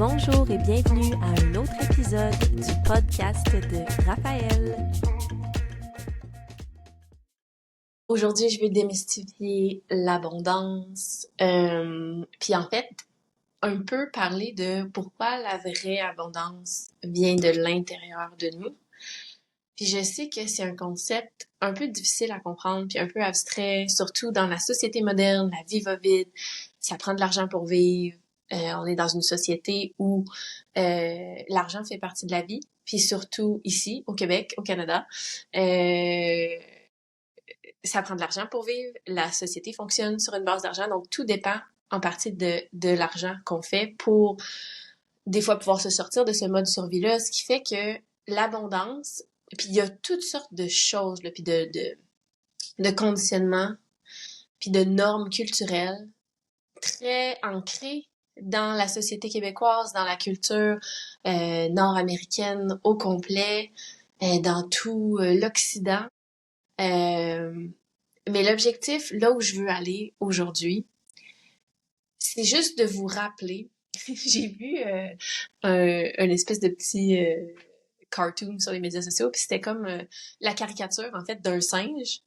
Bonjour et bienvenue à un autre épisode du podcast de Raphaël. Aujourd'hui, je veux démystifier l'abondance, puis en fait, un peu parler de pourquoi la vraie abondance vient de l'intérieur de nous. Puis je sais que c'est un concept un peu difficile à comprendre, puis un peu abstrait, surtout dans la société moderne, la vie va vite, ça prend de l'argent pour vivre. On est dans une société où l'argent fait partie de la vie, puis surtout ici, au Québec, au Canada, ça prend de l'argent pour vivre, la société fonctionne sur une base d'argent, donc tout dépend en partie de l'argent qu'on fait pour des fois pouvoir se sortir de ce mode survie-là, ce qui fait que l'abondance, puis il y a toutes sortes de choses, là, puis de conditionnements, puis de normes culturelles très ancrées dans la société québécoise, dans la culture nord-américaine au complet, dans tout l'Occident. Mais l'objectif, là où je veux aller aujourd'hui, c'est juste de vous rappeler. J'ai vu un espèce de petit cartoon sur les médias sociaux, puis c'était comme la caricature, en fait, d'un singe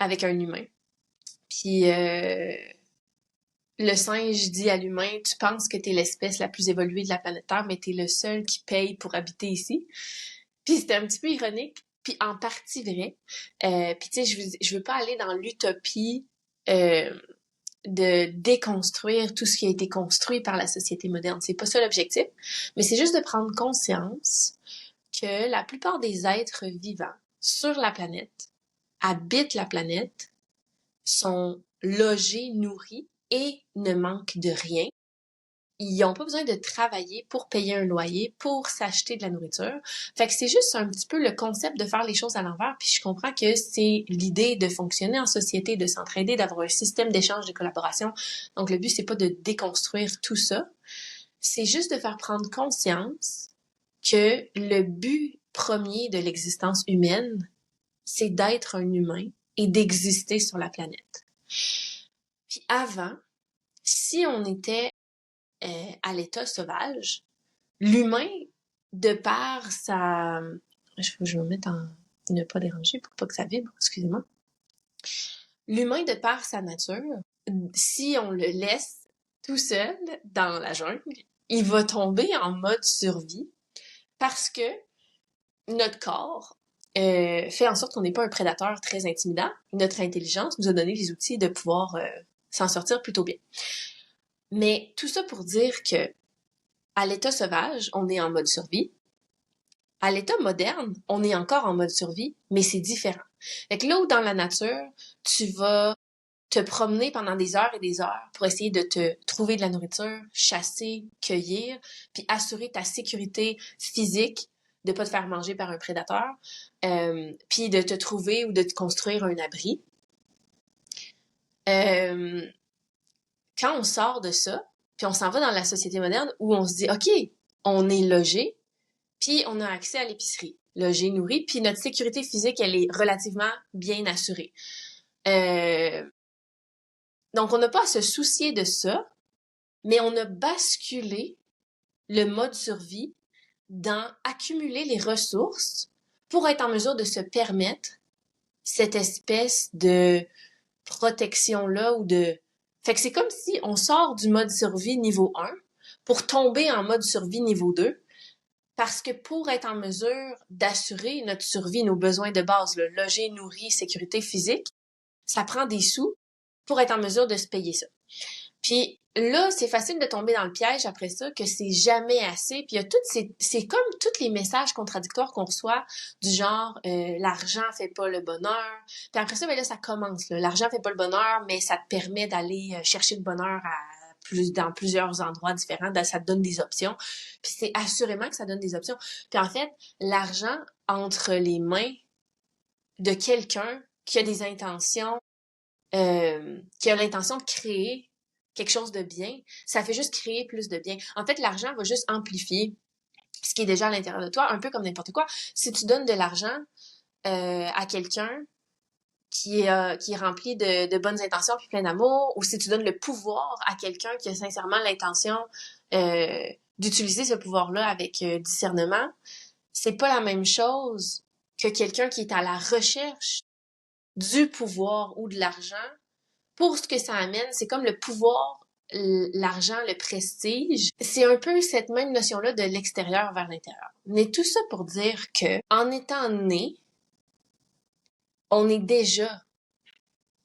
avec un humain. Puis le singe dit à l'humain, tu penses que t'es l'espèce la plus évoluée de la planète Terre, mais t'es le seul qui paye pour habiter ici. Puis c'était un petit peu ironique, puis en partie vrai. Puis tu sais, je veux pas aller dans l'utopie de déconstruire tout ce qui a été construit par la société moderne. C'est pas ça l'objectif, mais c'est juste de prendre conscience que la plupart des êtres vivants sur la planète habitent la planète, sont logés, nourris et ne manquent de rien. Ils n'ont pas besoin de travailler pour payer un loyer, pour s'acheter de la nourriture. Fait que c'est juste un petit peu le concept de faire les choses à l'envers. Puis je comprends que c'est l'idée de fonctionner en société, de s'entraider, d'avoir un système d'échange, de collaboration. Donc le but, c'est pas de déconstruire tout ça. C'est juste de faire prendre conscience que le but premier de l'existence humaine, c'est d'être un humain et d'exister sur la planète. Puis avant, si on était à l'état sauvage, l'humain, de par sa... Je vais me mettre en ne pas déranger pour pas que ça vibre, excusez-moi. L'humain, de par sa nature, si on le laisse tout seul dans la jungle, il va tomber en mode survie parce que notre corps fait en sorte qu'on n'est pas un prédateur très intimidant. Notre intelligence nous a donné les outils de pouvoir s'en sortir plutôt bien. Mais tout ça pour dire que à l'état sauvage, on est en mode survie. À l'état moderne, on est encore en mode survie, mais c'est différent. Fait que là où dans la nature, tu vas te promener pendant des heures et des heures pour essayer de te trouver de la nourriture, chasser, cueillir, puis assurer ta sécurité physique, de pas te faire manger par un prédateur, puis de te trouver ou de te construire un abri. Quand on sort de ça, puis on s'en va dans la société moderne où on se dit, OK, on est logé, puis on a accès à l'épicerie, logé, nourri, puis notre sécurité physique, elle est relativement bien assurée. Donc, on n'a pas à se soucier de ça, mais on a basculé le mode survie dans accumuler les ressources pour être en mesure de se permettre cette espèce de protection-là ou de... Fait que c'est comme si on sort du mode survie niveau 1 pour tomber en mode survie niveau 2, parce que pour être en mesure d'assurer notre survie, nos besoins de base, le loger, nourrir, sécurité physique, ça prend des sous pour être en mesure de se payer ça. Puis là, c'est facile de tomber dans le piège après ça, que c'est jamais assez. Puis il y a c'est comme tous les messages contradictoires qu'on reçoit, du genre l'argent fait pas le bonheur. Puis après ça, ben là, ça commence. Là. L'argent fait pas le bonheur, mais ça te permet d'aller chercher le bonheur dans plusieurs endroits différents. Ça te donne des options. Puis c'est assurément que ça donne des options. Puis en fait, l'argent entre les mains de quelqu'un qui a des intentions, qui a l'intention de créer quelque chose de bien, ça fait juste créer plus de bien. En fait, l'argent va juste amplifier ce qui est déjà à l'intérieur de toi, un peu comme n'importe quoi. Si tu donnes de l'argent à quelqu'un qui est rempli de bonnes intentions puis plein d'amour, ou si tu donnes le pouvoir à quelqu'un qui a sincèrement l'intention d'utiliser ce pouvoir-là avec discernement, c'est pas la même chose que quelqu'un qui est à la recherche du pouvoir ou de l'argent pour ce que ça amène. C'est comme le pouvoir, l'argent, le prestige. C'est un peu cette même notion-là de l'extérieur vers l'intérieur. Mais tout ça pour dire que, en étant né, on est déjà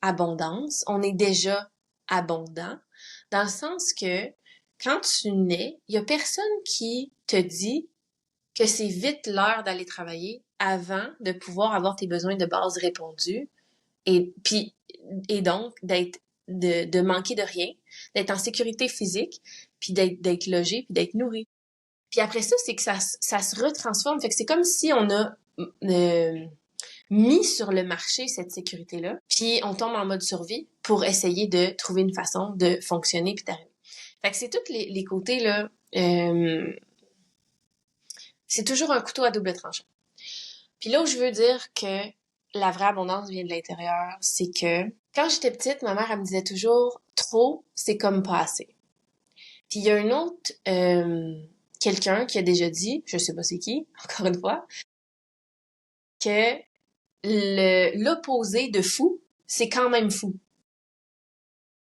abondance, on est déjà abondant, dans le sens que quand tu nais, il y a personne qui te dit que c'est vite l'heure d'aller travailler avant de pouvoir avoir tes besoins de base répondus et puis et donc de manquer de rien, d'être en sécurité physique, puis d'être logé, puis d'être nourri. Puis après ça, c'est que ça se retransforme. Fait que c'est comme si on a mis sur le marché cette sécurité-là, puis on tombe en mode survie pour essayer de trouver une façon de fonctionner puis d'arriver. Fait que c'est tous les côtés, là, c'est toujours un couteau à double tranchant. Puis là où je veux dire que la vraie abondance vient de l'intérieur, c'est que quand j'étais petite, ma mère, elle me disait toujours « trop, c'est comme pas assez ». Puis il y a un autre, quelqu'un qui a déjà dit, je sais pas c'est qui, encore une fois, que l'opposé de fou, c'est quand même fou.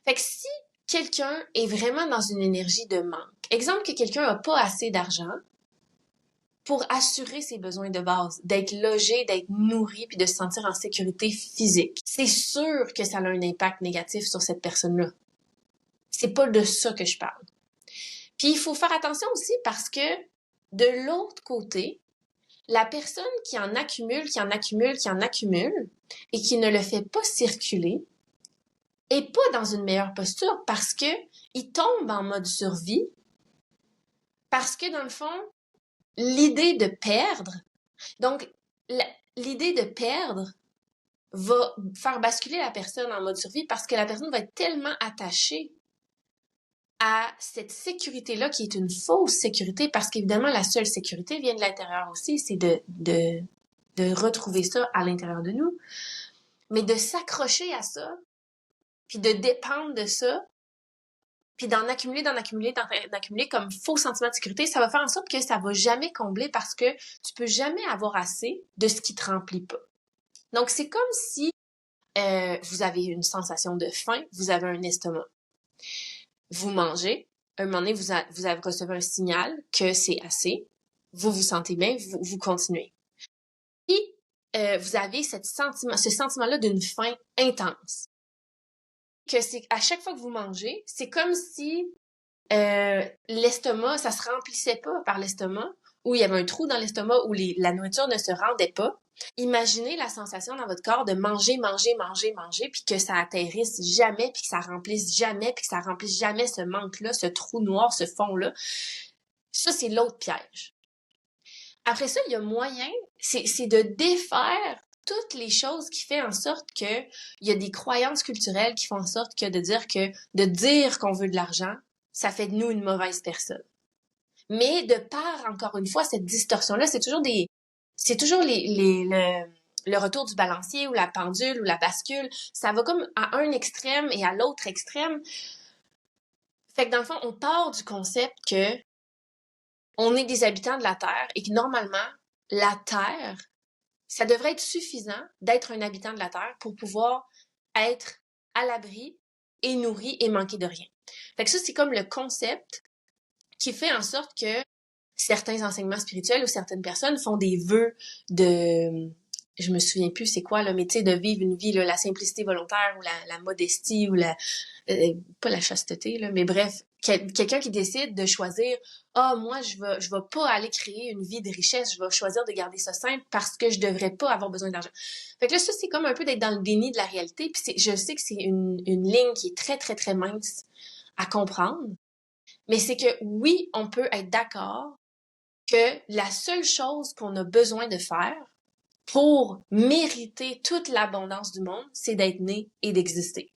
Fait que si quelqu'un est vraiment dans une énergie de manque, exemple que quelqu'un a pas assez d'argent pour assurer ses besoins de base, d'être logé, d'être nourri, puis de se sentir en sécurité physique, c'est sûr que ça a un impact négatif sur cette personne-là. C'est pas de ça que je parle. Puis il faut faire attention aussi parce que de l'autre côté, la personne qui en accumule, qui en accumule, qui en accumule, et qui ne le fait pas circuler, est pas dans une meilleure posture parce que il tombe en mode survie, parce que dans le fond, l'idée de perdre, donc l'idée de perdre va faire basculer la personne en mode survie parce que la personne va être tellement attachée à cette sécurité-là qui est une fausse sécurité parce qu'évidemment, la seule sécurité vient de l'intérieur aussi, c'est de retrouver ça à l'intérieur de nous. Mais de s'accrocher à ça, puis de dépendre de ça, puis d'en accumuler comme faux sentiment de sécurité, ça va faire en sorte que ça va jamais combler parce que tu peux jamais avoir assez de ce qui te remplit pas. Donc, c'est comme si vous avez une sensation de faim, vous avez un estomac. Vous mangez, un moment donné, vous avez reçu un signal que c'est assez, vous vous sentez bien, vous continuez. Puis, vous avez ce sentiment-là d'une faim intense. Que c'est à chaque fois que vous mangez, c'est comme si l'estomac, ça se remplissait pas par l'estomac, ou il y avait un trou dans l'estomac où la nourriture ne se rendait pas. Imaginez la sensation dans votre corps de manger, puis que ça atterrisse jamais, puis que ça remplisse jamais, puis que ça remplisse jamais ce manque-là, ce trou noir, ce fond-là. Ça, c'est l'autre piège. Après ça, il y a moyen, c'est de défaire toutes les choses qui font en sorte que il y a des croyances culturelles qui font en sorte que de dire qu'on veut de l'argent, ça fait de nous une mauvaise personne. Mais de par, encore une fois, cette distorsion-là, c'est toujours le retour du balancier ou la pendule ou la bascule. Ça va comme à un extrême et à l'autre extrême. Fait que dans le fond, on part du concept que on est des habitants de la Terre et que normalement, la Terre, ça devrait être suffisant d'être un habitant de la Terre pour pouvoir être à l'abri et nourri et manquer de rien. Fait que ça, c'est comme le concept qui fait en sorte que certains enseignements spirituels ou certaines personnes font des vœux de, je me souviens plus c'est quoi là, mais tu sais, de vivre une vie là, la simplicité volontaire ou la modestie ou pas la chasteté là, mais bref, quelqu'un qui décide de choisir moi je vais pas aller créer une vie de richesse, je vais choisir de garder ça simple parce que je devrais pas avoir besoin d'argent. Fait que là ça c'est comme un peu d'être dans le déni de la réalité, puis je sais que c'est une ligne qui est très très très mince à comprendre. Mais c'est que oui, on peut être d'accord que la seule chose qu'on a besoin de faire pour mériter toute l'abondance du monde, c'est d'être né et d'exister.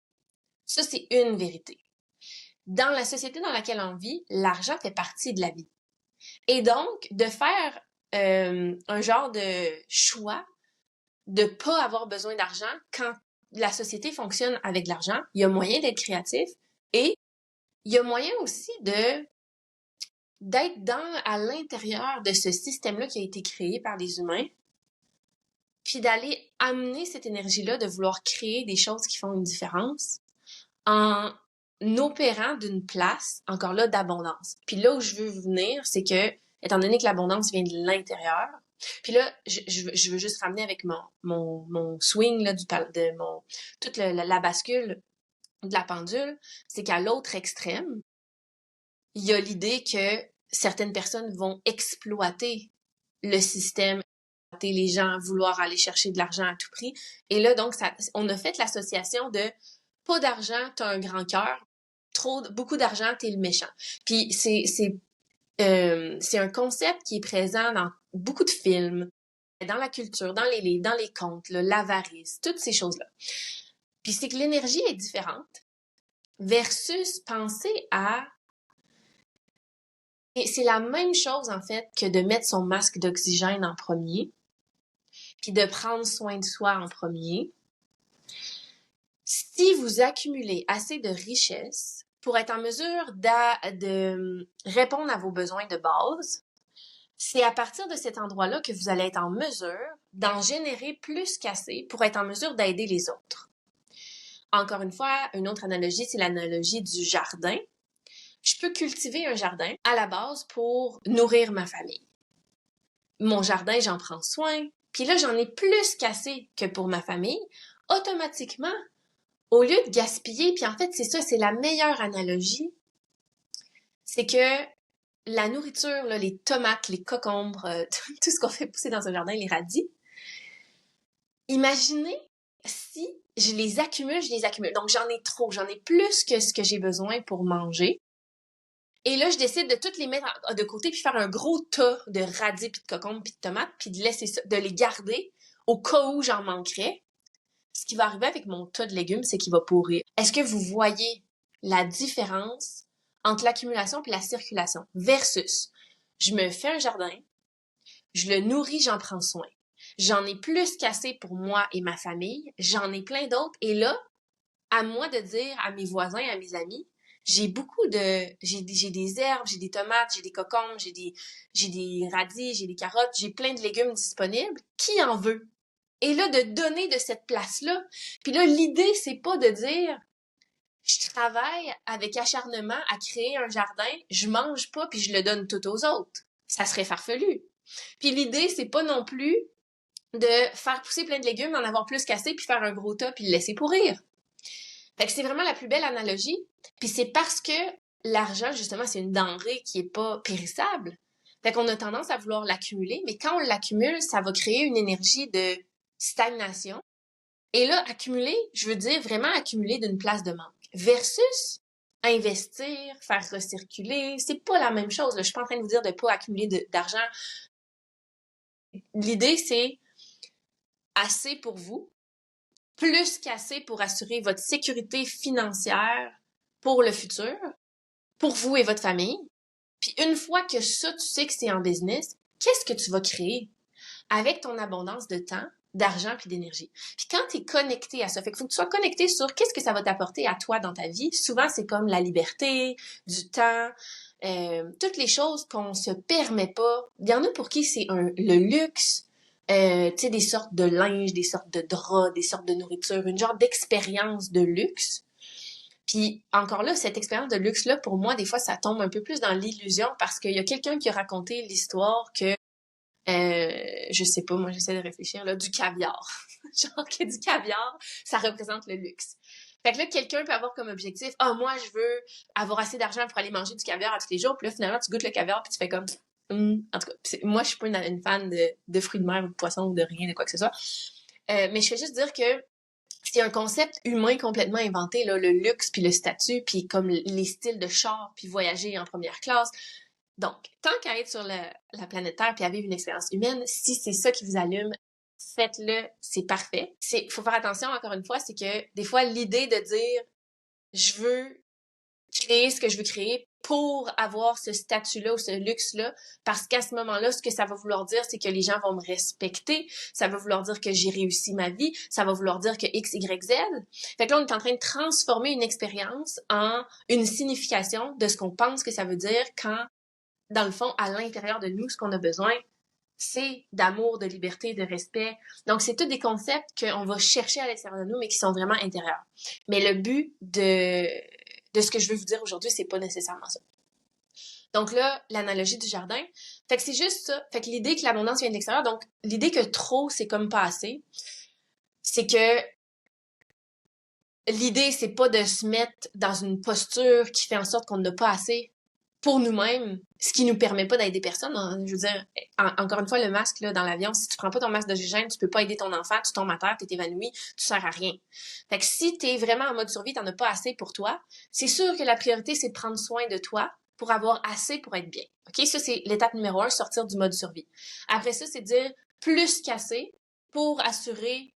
Ça, c'est une vérité. Dans la société dans laquelle on vit, l'argent fait partie de la vie. Et donc, de faire un genre de choix de pas avoir besoin d'argent quand la société fonctionne avec l'argent, il y a moyen d'être créatif et il y a moyen aussi de d'être à l'intérieur de ce système-là qui a été créé par les humains, puis d'aller amener cette énergie-là, de vouloir créer des choses qui font une différence en opérant d'une place, encore là, d'abondance. Puis là où je veux venir, c'est que, étant donné que l'abondance vient de l'intérieur, puis là, je veux juste ramener avec mon swing, là, toute la bascule de la pendule, c'est qu'à l'autre extrême, il y a l'idée que certaines personnes vont exploiter le système, les gens, vouloir aller chercher de l'argent à tout prix. Et là, donc, on a fait l'association de pas d'argent, t'as un grand cœur, beaucoup d'argent, t'es le méchant. Puis c'est un concept qui est présent dans beaucoup de films, dans la culture, dans les livres, dans les contes, l'avarice, toutes ces choses-là. Puis c'est que l'énergie est différente versus penser à... Et c'est la même chose, en fait, que de mettre son masque d'oxygène en premier, puis de prendre soin de soi en premier. Si vous accumulez assez de richesses pour être en mesure de répondre à vos besoins de base, c'est à partir de cet endroit-là que vous allez être en mesure d'en générer plus qu'assez pour être en mesure d'aider les autres. Encore une fois, une autre analogie, c'est l'analogie du jardin. Je peux cultiver un jardin à la base pour nourrir ma famille. Mon jardin, j'en prends soin, puis là, j'en ai plus qu'assez que pour ma famille. Automatiquement, au lieu de gaspiller, puis en fait, c'est ça, c'est la meilleure analogie, c'est que la nourriture, là, les tomates, les cocombres, tout ce qu'on fait pousser dans un jardin, les radis, imaginez si je les accumule. Donc, j'en ai trop, j'en ai plus que ce que j'ai besoin pour manger. Et là, je décide de toutes les mettre de côté puis faire un gros tas de radis puis de cocombres puis de tomates puis de laisser ça, de les garder au cas où j'en manquerais. Ce qui va arriver avec mon tas de légumes, c'est qu'il va pourrir. Est-ce que vous voyez la différence entre l'accumulation et la circulation versus je me fais un jardin, je le nourris, j'en prends soin. J'en ai plus qu'assez pour moi et ma famille, j'en ai plein d'autres et là, à moi de dire à mes voisins, à mes amis, j'ai des herbes, j'ai des tomates, j'ai des cocombres, j'ai des radis, j'ai des carottes, j'ai plein de légumes disponibles. Qui en veut? Et là, de donner de cette place-là. Puis là, l'idée, c'est pas de dire, je travaille avec acharnement à créer un jardin, je mange pas puis je le donne tout aux autres. Ça serait farfelu. Puis l'idée, c'est pas non plus de faire pousser plein de légumes, en avoir plus qu'assez puis faire un gros tas puis le laisser pourrir. Fait que c'est vraiment la plus belle analogie. Puis c'est parce que l'argent, justement, c'est une denrée qui est pas périssable. Fait qu'on a tendance à vouloir l'accumuler, mais quand on l'accumule, ça va créer une énergie de stagnation. Et là, accumuler, je veux dire vraiment accumuler d'une place de manque. Versus investir, faire recirculer, c'est pas la même chose. Là. Je suis pas en train de vous dire de pas accumuler d'argent. L'idée, c'est assez pour vous, plus qu'assez pour assurer votre sécurité financière pour le futur, pour vous et votre famille. Puis une fois que ça, tu sais que c'est en business, qu'est-ce que tu vas créer avec ton abondance de temps, d'argent puis d'énergie. Puis quand tu es connecté à ça, fait qu'il faut que tu sois connecté sur qu'est-ce que ça va t'apporter à toi dans ta vie. Souvent, c'est comme la liberté, du temps, toutes les choses qu'on se permet pas. Il y en a pour qui c'est le luxe, tu sais, des sortes de linge, des sortes de draps, des sortes de nourriture, une genre d'expérience de luxe. Puis encore là, cette expérience de luxe-là, pour moi, des fois, ça tombe un peu plus dans l'illusion parce qu'il y a quelqu'un qui a raconté l'histoire que je sais pas, moi j'essaie de réfléchir, là, du caviar. Genre que du caviar, ça représente le luxe. Fait que là, quelqu'un peut avoir comme objectif, moi je veux avoir assez d'argent pour aller manger du caviar à tous les jours, puis là, finalement, tu goûtes le caviar, puis tu fais comme, en tout cas, moi je suis pas une fan de fruits de mer ou de poissons ou de rien, de quoi que ce soit. Mais je fais juste dire que c'est un concept humain complètement inventé, là, le luxe, puis le statut, puis comme les styles de char, puis voyager en première classe. Donc, tant qu'à être sur la planète Terre puis à vivre une expérience humaine, si c'est ça qui vous allume, faites-le, c'est parfait. Faut faire attention, encore une fois, c'est que des fois, l'idée de dire « je veux créer ce que je veux créer pour avoir ce statut-là ou ce luxe-là », parce qu'à ce moment-là, ce que ça va vouloir dire, c'est que les gens vont me respecter, ça va vouloir dire que j'ai réussi ma vie, ça va vouloir dire que X, Y, Z. Fait que là, on est en train de transformer une expérience en une signification de ce qu'on pense que ça veut dire quand dans le fond, à l'intérieur de nous, ce qu'on a besoin, c'est d'amour, de liberté, de respect. Donc, c'est tous des concepts qu'on va chercher à l'extérieur de nous, mais qui sont vraiment intérieurs. Mais le but de ce que je veux vous dire aujourd'hui, c'est pas nécessairement ça. Donc là, l'analogie du jardin, fait que c'est juste ça. Fait que l'idée que l'abondance vient de l'extérieur, donc l'idée que trop, c'est comme pas assez, c'est que l'idée, c'est pas de se mettre dans une posture qui fait en sorte qu'on n'a pas assez pour nous-mêmes, ce qui nous permet pas d'aider personne. Hein. Je veux dire, encore une fois, le masque là dans l'avion, si tu prends pas ton masque d'oxygène, tu peux pas aider ton enfant, tu tombes à terre, t'es évanoui, tu sers à rien. Fait que si t'es vraiment en mode survie, t'en as pas assez pour toi, c'est sûr que la priorité, c'est de prendre soin de toi pour avoir assez pour être bien. OK? Ça, c'est l'étape numéro 1, sortir du mode survie. Après ça, c'est dire plus qu'assez pour assurer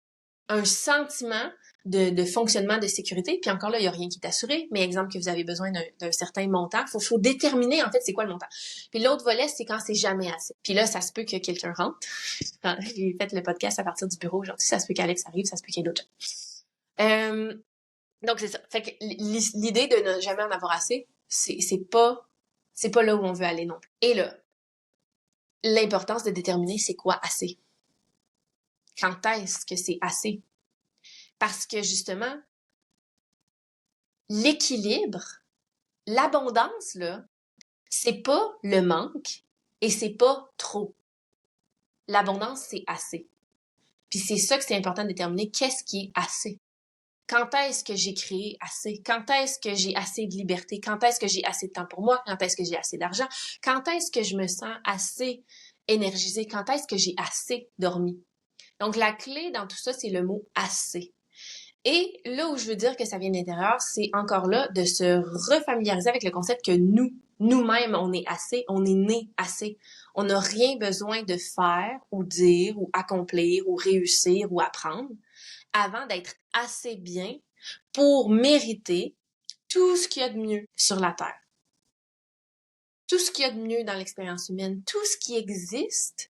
un sentiment de fonctionnement de sécurité. Puis encore là, il n'y a rien qui est assuré. Mais exemple que vous avez besoin d'un certain montant, faut déterminer en fait c'est quoi le montant. Puis l'autre volet, c'est quand c'est jamais assez. Puis là, ça se peut que quelqu'un rentre. J'ai fait le podcast à partir du bureau aujourd'hui. Ça se peut qu'Alex arrive, ça se peut qu'il y ait d'autres gens. Donc c'est ça. Fait que l'idée de ne jamais en avoir assez, c'est pas là où on veut aller non plus. Et là, l'importance de déterminer c'est quoi assez. Quand est-ce que c'est assez? Parce que justement, l'équilibre, l'abondance, là, c'est pas le manque et c'est pas trop. L'abondance, c'est assez. Puis c'est ça que c'est important de déterminer qu'est-ce qui est assez. Quand est-ce que j'ai créé assez? Quand est-ce que j'ai assez de liberté? Quand est-ce que j'ai assez de temps pour moi? Quand est-ce que j'ai assez d'argent? Quand est-ce que je me sens assez énergisée? Quand est-ce que j'ai assez dormi? Donc, la clé dans tout ça, c'est le mot assez. Et là où je veux dire que ça vient de l'intérieur, c'est encore là de se refamiliariser avec le concept que nous-mêmes, on est assez, on est né assez. On n'a rien besoin de faire ou dire ou accomplir ou réussir ou apprendre avant d'être assez bien pour mériter tout ce qu'il y a de mieux sur la Terre. Tout ce qu'il y a de mieux dans l'expérience humaine, tout ce qui existe,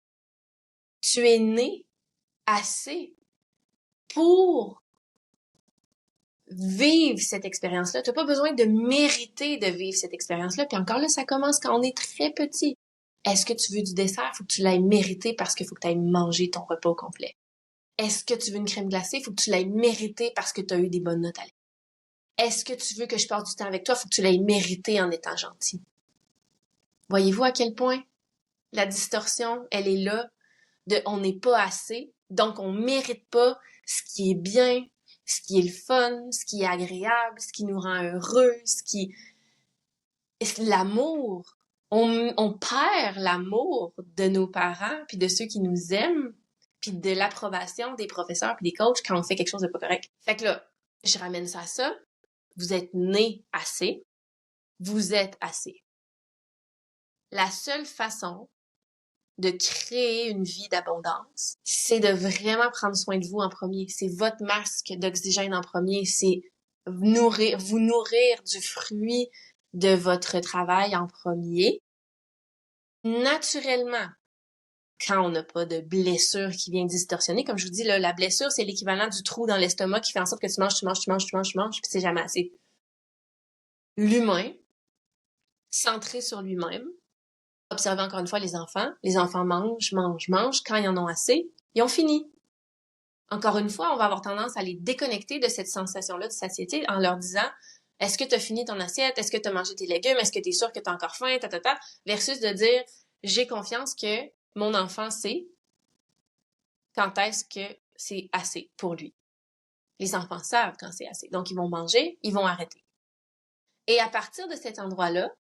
tu es né assez pour vivre cette expérience-là. Tu n'as pas besoin de mériter de vivre cette expérience-là. Puis encore là, ça commence quand on est très petit. Est-ce que tu veux du dessert? Faut que tu l'ailles mériter parce qu'il faut que tu ailles manger ton repas au complet. Est-ce que tu veux une crème glacée? Faut que tu l'ailles mériter parce que tu as eu des bonnes notes à l'école. Est-ce que tu veux que je passe du temps avec toi? Faut que tu l'ailles mériter en étant gentil. Voyez-vous à quel point la distorsion, elle est là de on n'est pas assez, donc on mérite pas ce qui est bien, ce qui est le fun, ce qui est agréable, ce qui nous rend heureux, l'amour. On perd l'amour de nos parents puis de ceux qui nous aiment puis de l'approbation des professeurs puis des coachs quand on fait quelque chose de pas correct. Fait que là, je ramène ça à ça. Vous êtes né assez. Vous êtes assez. La seule façon de créer une vie d'abondance, c'est de vraiment prendre soin de vous en premier. C'est votre masque d'oxygène en premier. C'est vous nourrir du fruit de votre travail en premier. Naturellement, quand on n'a pas de blessure qui vient distorsionner, comme je vous dis, là, la blessure, c'est l'équivalent du trou dans l'estomac qui fait en sorte que tu manges, puis c'est jamais assez. L'humain, centré sur lui-même, observez encore une fois les enfants mangent, quand ils en ont assez, ils ont fini. Encore une fois, on va avoir tendance à les déconnecter de cette sensation-là de satiété en leur disant « Est-ce que tu as fini ton assiette? Est-ce que tu as mangé tes légumes? Est-ce que tu es sûr que tu as encore faim? » versus de dire « J'ai confiance que mon enfant sait quand est-ce que c'est assez pour lui. » Les enfants savent quand c'est assez. Donc, ils vont manger, ils vont arrêter. Et à partir de cet endroit-là,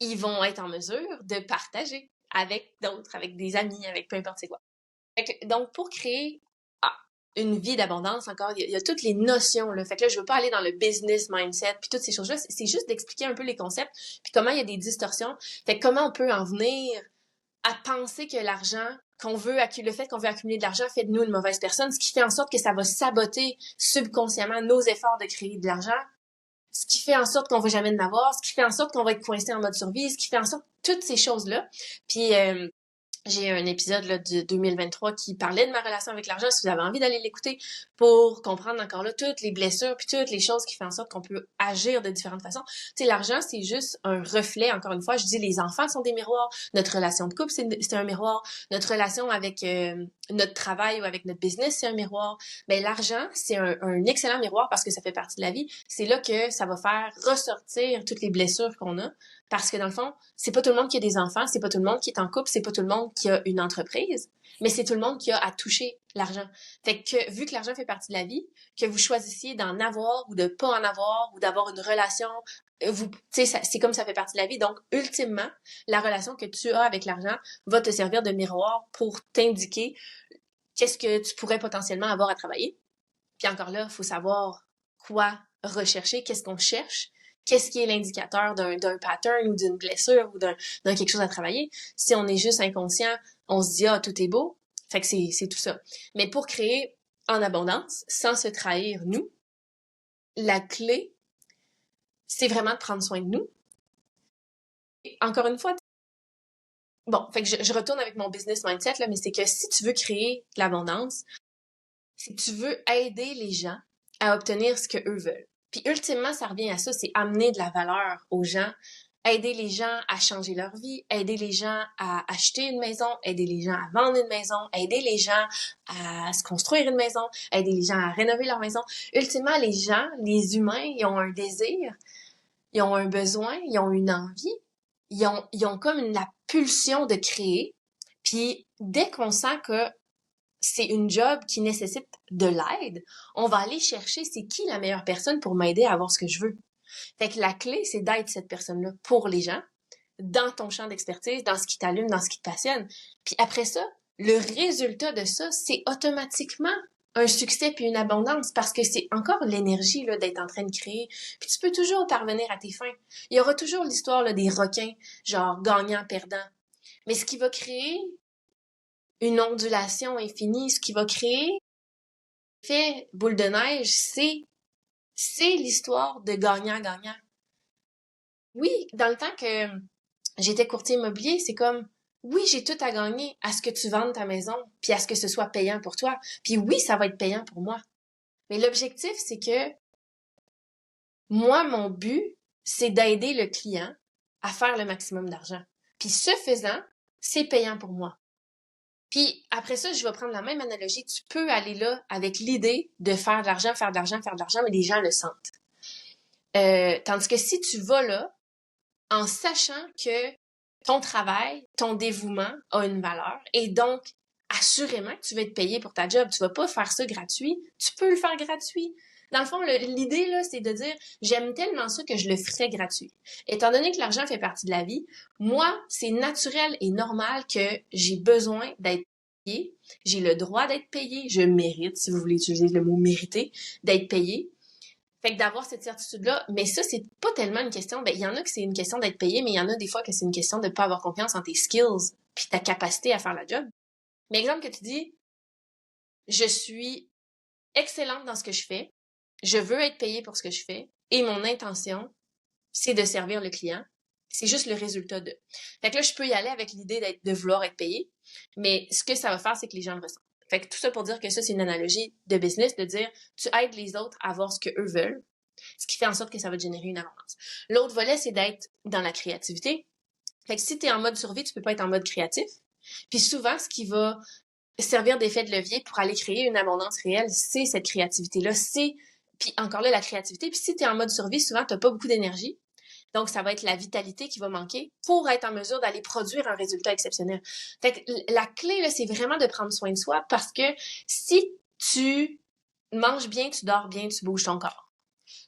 ils vont être en mesure de partager avec d'autres, avec des amis, avec peu importe c'est quoi. Donc, pour créer une vie d'abondance, encore, il y a toutes les notions, là. Fait que là, je veux pas aller dans le business mindset, puis toutes ces choses-là. C'est juste d'expliquer un peu les concepts, puis comment il y a des distorsions. Fait que comment on peut en venir à penser que l'argent le fait qu'on veut accumuler de l'argent fait de nous une mauvaise personne, ce qui fait en sorte que ça va saboter subconsciemment nos efforts de créer de l'argent, ce qui fait en sorte qu'on va jamais en avoir, ce qui fait en sorte qu'on va être coincé en mode survie, ce qui fait en sorte toutes ces choses-là. Puis J'ai un épisode là, de 2023 qui parlait de ma relation avec l'argent. Si vous avez envie d'aller l'écouter pour comprendre encore là toutes les blessures puis toutes les choses qui font en sorte qu'on peut agir de différentes façons. Tu sais, l'argent, c'est juste un reflet. Encore une fois, je dis les enfants sont des miroirs. Notre relation de couple, c'est un miroir. Notre relation avec notre travail ou avec notre business, c'est un miroir. Mais l'argent, c'est un excellent miroir parce que ça fait partie de la vie. C'est là que ça va faire ressortir toutes les blessures qu'on a. Parce que dans le fond, c'est pas tout le monde qui a des enfants, c'est pas tout le monde qui est en couple, c'est pas tout le monde qui a une entreprise, mais c'est tout le monde qui a à toucher l'argent. Fait que vu que l'argent fait partie de la vie, que vous choisissiez d'en avoir ou de pas en avoir ou d'avoir une relation, vous, tu sais, c'est comme ça fait partie de la vie. Donc, ultimement, la relation que tu as avec l'argent va te servir de miroir pour t'indiquer qu'est-ce que tu pourrais potentiellement avoir à travailler. Puis encore là, il faut savoir quoi rechercher, qu'est-ce qu'on cherche, qu'est-ce qui est l'indicateur d'un pattern ou d'une blessure ou d'un quelque chose à travailler. Si on est juste inconscient, on se dit ah tout est beau. Fait que c'est tout ça. Mais pour créer en abondance, sans se trahir nous, la clé, c'est vraiment de prendre soin de nous. Et encore une fois, bon, fait que je retourne avec mon business mindset là, mais c'est que si tu veux créer de l'abondance, si tu veux aider les gens à obtenir ce que eux veulent. Puis ultimement, ça revient à ça, c'est amener de la valeur aux gens, aider les gens à changer leur vie, aider les gens à acheter une maison, aider les gens à vendre une maison, aider les gens à se construire une maison, aider les gens à rénover leur maison. Ultimement, les gens, les humains, ils ont un désir, ils ont un besoin, ils ont une envie, ils ont comme la pulsion de créer. Puis dès qu'on sent que c'est une job qui nécessite de l'aide, on va aller chercher c'est qui la meilleure personne pour m'aider à avoir ce que je veux. Fait que la clé, c'est d'être cette personne-là pour les gens, dans ton champ d'expertise, dans ce qui t'allume, dans ce qui te passionne. Puis après ça, le résultat de ça, c'est automatiquement un succès puis une abondance parce que c'est encore l'énergie là d'être en train de créer. Puis tu peux toujours parvenir à tes fins. Il y aura toujours l'histoire là, des requins, genre gagnant-perdant. Mais ce qui va créer une ondulation infinie, ce qui va créer fait boule de neige, c'est l'histoire de gagnant-gagnant. Oui, dans le temps que j'étais courtier immobilier, c'est comme oui, j'ai tout à gagner à ce que tu vendes ta maison, puis à ce que ce soit payant pour toi. Puis oui, ça va être payant pour moi. Mais l'objectif, c'est que moi, mon but, c'est d'aider le client à faire le maximum d'argent. Puis ce faisant, c'est payant pour moi. Puis après ça, je vais prendre la même analogie. Tu peux aller là avec l'idée de faire de l'argent, faire de l'argent, faire de l'argent, mais les gens le sentent. Tandis que si tu vas là en sachant que ton travail, ton dévouement a une valeur et donc assurément que tu vas être payé pour ta job. Tu vas pas faire ça gratuit. Tu peux le faire gratuit. Dans le fond, l'idée, là, c'est de dire, j'aime tellement ça que je le ferais gratuit. Étant donné que l'argent fait partie de la vie, moi, c'est naturel et normal que j'ai besoin d'être payé. J'ai le droit d'être payé. Je mérite, si vous voulez utiliser le mot mériter, d'être payé. Fait que d'avoir cette certitude-là, mais ça, c'est pas tellement une question, ben, il y en a que c'est une question d'être payé, mais il y en a des fois que c'est une question de pas avoir confiance en tes skills puis ta capacité à faire la job. Mais exemple que tu dis, je suis excellente dans ce que je fais, je veux être payée pour ce que je fais, et mon intention, c'est de servir le client. C'est juste le résultat de. Fait que là, je peux y aller avec l'idée de vouloir être payé, mais ce que ça va faire, c'est que les gens le ressentent. Fait que tout ça pour dire que ça, c'est une analogie de business, de dire, tu aides les autres à avoir ce que eux veulent, ce qui fait en sorte que ça va te générer une abondance. L'autre volet, c'est d'être dans la créativité. Fait que si tu es en mode survie, tu peux pas être en mode créatif. Puis souvent, ce qui va servir d'effet de levier pour aller créer une abondance réelle, c'est cette créativité-là. Puis encore là, la créativité. Puis si tu es en mode survie, souvent, tu n'as pas beaucoup d'énergie. Donc, ça va être la vitalité qui va manquer pour être en mesure d'aller produire un résultat exceptionnel. Fait que la clé, là, c'est vraiment de prendre soin de soi parce que si tu manges bien, tu dors bien, tu bouges ton corps,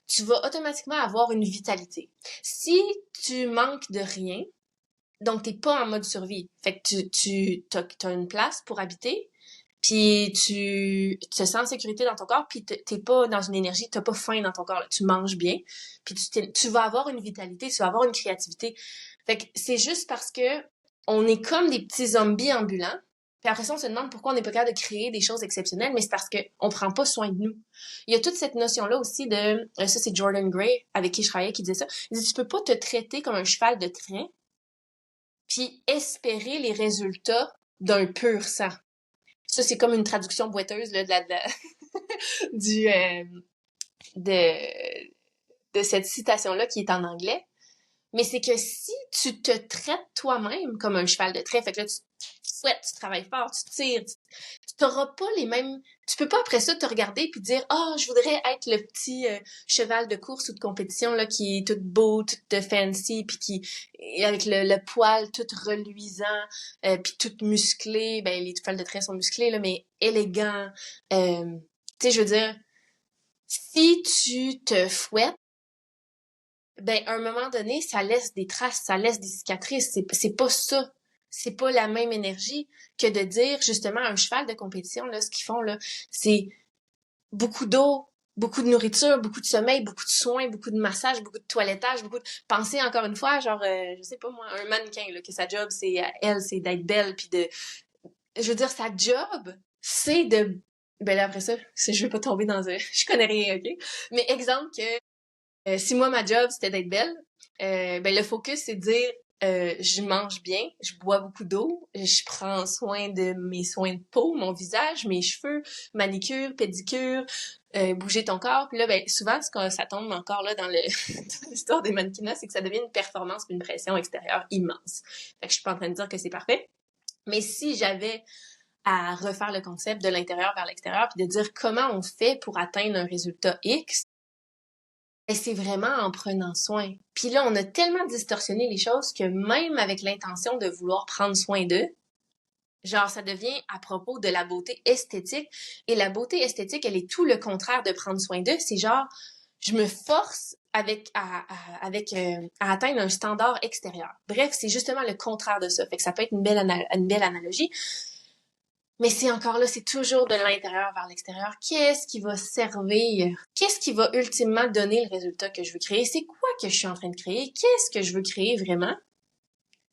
tu vas automatiquement avoir une vitalité. Si tu manques de rien, donc t'es pas en mode survie, fait que t'as une place pour habiter, puis tu te sens en sécurité dans ton corps, puis t'es pas dans une énergie, t'as pas faim dans ton corps, là. Tu manges bien, puis tu vas avoir une vitalité, tu vas avoir une créativité. Fait que c'est juste parce que on est comme des petits zombies ambulants. Puis après ça, on se demande pourquoi on n'est pas capable de créer des choses exceptionnelles, mais c'est parce qu'on prend pas soin de nous. Il y a toute cette notion-là aussi de, ça c'est Jordan Gray, avec qui je travaillais, qui disait ça. Il dit, tu peux pas te traiter comme un cheval de train, puis espérer les résultats d'un pur sang. Ça, c'est comme une traduction boiteuse là, du, de, de cette citation-là qui est en anglais. Mais c'est que si tu te traites toi-même comme un cheval de trait, fait que là, tu fouettes, tu travailles fort, tu tires, tu t'auras pas les mêmes... Tu peux pas après ça te regarder puis dire « je voudrais être le petit cheval de course ou de compétition là qui est tout beau, tout fancy, puis qui avec le poil tout reluisant, puis tout musclé. » Ben, les chevals de trait sont musclés, là, mais élégants. Tu sais, je veux dire, si tu te fouettes, ben, à un moment donné, ça laisse des traces, ça laisse des cicatrices. C'est pas ça. C'est pas la même énergie que de dire, justement, un cheval de compétition, là, ce qu'ils font, là, c'est beaucoup d'eau, beaucoup de nourriture, beaucoup de sommeil, beaucoup de soins, beaucoup de massage, beaucoup de toilettage, beaucoup de... Pensez encore une fois, genre, je sais pas moi, un mannequin, là, que sa job, c'est, elle, c'est d'être belle, puis de... Je veux dire, sa job, c'est de... Ben là, après ça, je vais pas tomber dans un... Je connais rien, OK? Mais exemple que si moi, ma job, c'était d'être belle, ben le focus, c'est de dire je mange bien, je bois beaucoup d'eau, je prends soin de mes soins de peau, mon visage, mes cheveux, manicure, pédicure, bouger ton corps. Puis là, ben souvent, ça tombe encore là dans dans l'histoire des mannequinats, c'est que ça devient une performance, une pression extérieure immense. Fait que je suis pas en train de dire que c'est parfait. Mais si j'avais à refaire le concept de l'intérieur vers l'extérieur, puis de dire comment on fait pour atteindre un résultat X, et c'est vraiment en prenant soin. Puis là, on a tellement distorsionné les choses que même avec l'intention de vouloir prendre soin d'eux, genre, ça devient à propos de la beauté esthétique. Et la beauté esthétique, elle est tout le contraire de prendre soin d'eux. C'est genre, je me force à atteindre un standard extérieur. Bref, c'est justement le contraire de ça. Fait que ça peut être une belle analogie. Mais c'est encore là, c'est toujours de l'intérieur vers l'extérieur. Qu'est-ce qui va servir? Qu'est-ce qui va ultimement donner le résultat que je veux créer? C'est quoi que je suis en train de créer? Qu'est-ce que je veux créer vraiment?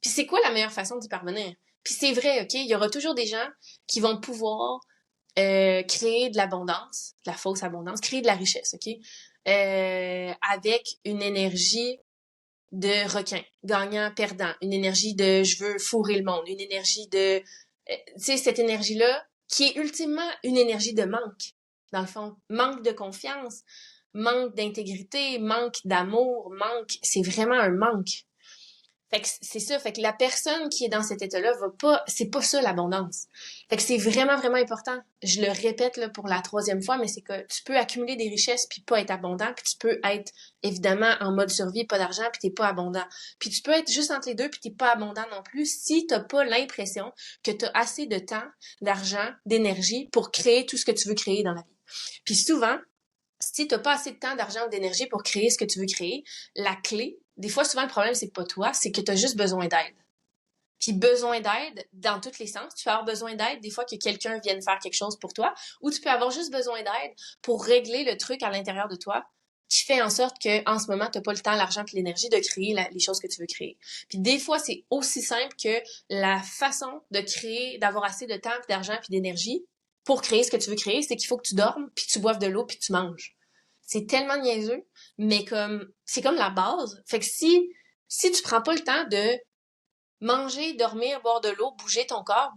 Puis c'est quoi la meilleure façon d'y parvenir? Puis c'est vrai, OK? Il y aura toujours des gens qui vont pouvoir créer de l'abondance, de la fausse abondance, créer de la richesse, OK? Avec une énergie de requin, gagnant-perdant, une énergie de je veux fourrer le monde, une énergie de tu sais, cette énergie-là, qui est ultimement une énergie de manque, dans le fond. Manque de confiance, manque d'intégrité, manque d'amour, c'est vraiment un manque. Fait que c'est ça, fait que la personne qui est dans cet état-là va pas, c'est pas ça l'abondance. Fait que c'est vraiment, vraiment important. Je le répète là pour la 3e fois, mais c'est que tu peux accumuler des richesses puis pas être abondant, puis tu peux être évidemment en mode survie, pas d'argent, puis t'es pas abondant. Puis tu peux être juste entre les deux puis t'es pas abondant non plus si t'as pas l'impression que t'as assez de temps, d'argent, d'énergie pour créer tout ce que tu veux créer dans la vie. Puis souvent, si t'as pas assez de temps, d'argent ou d'énergie pour créer ce que tu veux créer, la clé, des fois, souvent, le problème, c'est pas toi, c'est que t'as juste besoin d'aide. Puis besoin d'aide dans tous les sens. Tu peux avoir besoin d'aide des fois que quelqu'un vienne faire quelque chose pour toi, ou tu peux avoir juste besoin d'aide pour régler le truc à l'intérieur de toi qui fait en sorte que en ce moment, t'as pas le temps, l'argent et l'énergie de créer les choses que tu veux créer. Puis des fois, c'est aussi simple que la façon de créer, d'avoir assez de temps, puis d'argent, puis d'énergie pour créer ce que tu veux créer, c'est qu'il faut que tu dormes, puis tu boives de l'eau, puis tu manges. C'est tellement niaiseux, mais comme c'est comme la base. Fait que si tu prends pas le temps de manger, dormir, boire de l'eau, bouger ton corps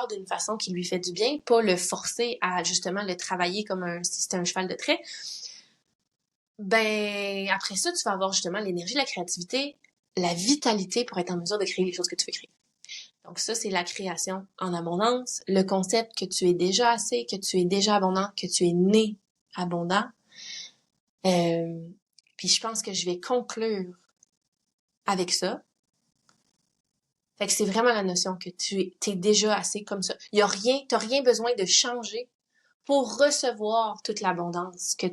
d'une façon qui lui fait du bien, pas le forcer à justement le travailler comme si c'était un cheval de trait, ben après ça, tu vas avoir justement l'énergie, la créativité, la vitalité pour être en mesure de créer les choses que tu veux créer. Donc ça, c'est la création en abondance, le concept que tu es déjà assez, que tu es déjà abondant, que tu es né abondant. Puis je pense que je vais conclure avec ça. Fait que c'est vraiment la notion que t'es déjà assez comme ça. T'as rien besoin de changer pour recevoir toute l'abondance que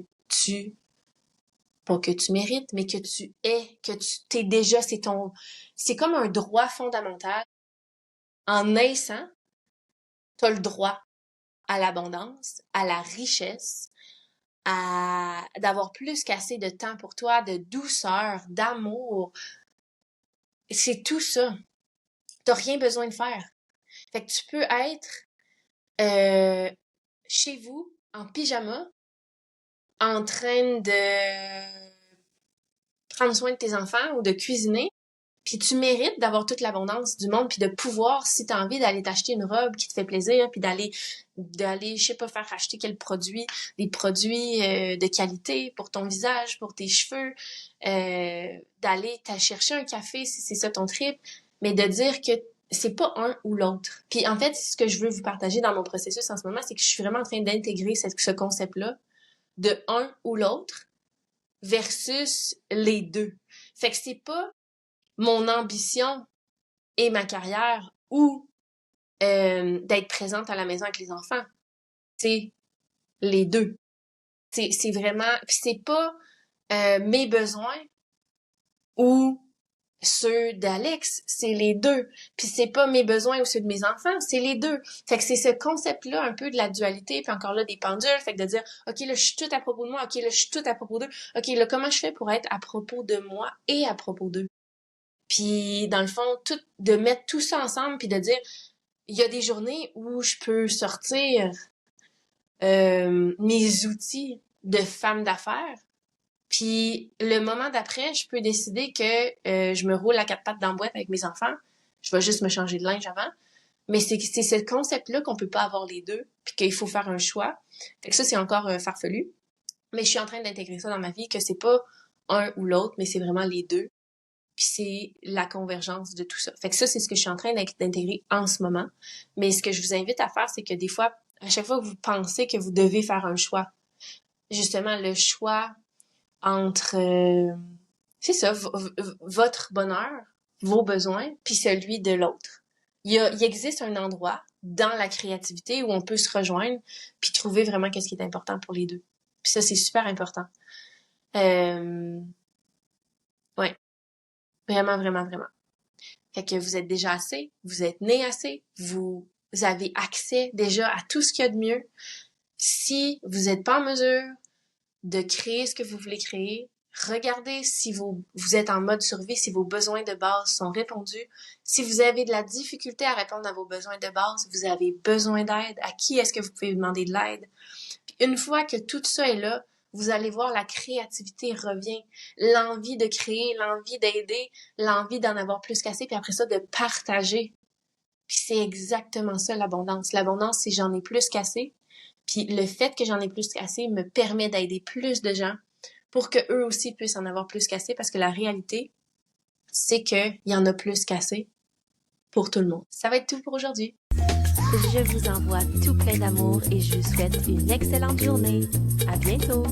pas que tu mérites, mais que tu es, que tu t'es déjà, c'est comme un droit fondamental. En naissant, t'as le droit à l'abondance, à la richesse, d'avoir plus qu'assez de temps pour toi, de douceur, d'amour. C'est tout ça. T'as rien besoin de faire. Fait que tu peux être chez vous, en pyjama, en train de prendre soin de tes enfants ou de cuisiner, Puis tu mérites d'avoir toute l'abondance du monde, puis de pouvoir, si tu as envie d'aller t'acheter une robe qui te fait plaisir, puis d'aller, je sais pas, faire acheter quel produit, des produits de qualité pour ton visage, pour tes cheveux, d'aller chercher un café si c'est ça ton trip, mais de dire que c'est pas un ou l'autre. Puis en fait, ce que je veux vous partager dans mon processus en ce moment, c'est que je suis vraiment en train d'intégrer ce concept-là de un ou l'autre versus les deux. Fait que c'est pas mon ambition et ma carrière ou d'être présente à la maison avec les enfants. C'est les deux. C'est vraiment... c'est pas mes besoins ou ceux d'Alex, c'est les deux. Puis c'est pas mes besoins ou ceux de mes enfants, c'est les deux. Fait que c'est ce concept-là un peu de la dualité, puis encore là des pendules, fait que de dire OK, là je suis tout à propos de moi, OK, là je suis tout à propos d'eux. OK, là comment je fais pour être à propos de moi et à propos d'eux? Puis dans le fond, de mettre tout ça ensemble puis de dire il y a des journées où je peux sortir mes outils de femme d'affaires. Puis le moment d'après, je peux décider que je me roule à quatre pattes dans la boîte avec mes enfants. Je vais juste me changer de linge avant. Mais c'est ce concept-là qu'on peut pas avoir les deux, puis qu'il faut faire un choix. Fait que ça, c'est encore farfelu. Mais je suis en train d'intégrer ça dans ma vie, que c'est pas un ou l'autre, mais c'est vraiment les deux. Puis c'est la convergence de tout ça. Fait que ça, c'est ce que je suis en train d'intégrer en ce moment. Mais ce que je vous invite à faire, c'est que des fois, à chaque fois que vous pensez que vous devez faire un choix, justement, le choix entre, c'est ça, votre bonheur, vos besoins, puis celui de l'autre. Il existe un endroit dans la créativité où on peut se rejoindre puis trouver vraiment qu'est-ce qui est important pour les deux. Puis ça, c'est super important. Ouais. Vraiment, vraiment, vraiment. Fait que vous êtes déjà assez, vous êtes né assez, vous avez accès déjà à tout ce qu'il y a de mieux. Si vous n'êtes pas en mesure de créer ce que vous voulez créer, regardez si vous êtes en mode survie, si vos besoins de base sont répondus. Si vous avez de la difficulté à répondre à vos besoins de base, vous avez besoin d'aide, à qui est-ce que vous pouvez demander de l'aide? Puis une fois que tout ça est là, vous allez voir la créativité revient, l'envie de créer, l'envie d'aider, l'envie d'en avoir plus qu'assez, puis après ça, de partager. Puis c'est exactement ça, l'abondance. L'abondance, c'est j'en ai plus qu'assez. Puis le fait que j'en ai plus qu'assez me permet d'aider plus de gens pour que eux aussi puissent en avoir plus qu'assez, parce que la réalité, c'est qu'il y en a plus qu'assez pour tout le monde. Ça va être tout pour aujourd'hui. Je vous envoie tout plein d'amour et je vous souhaite une excellente journée. À bientôt!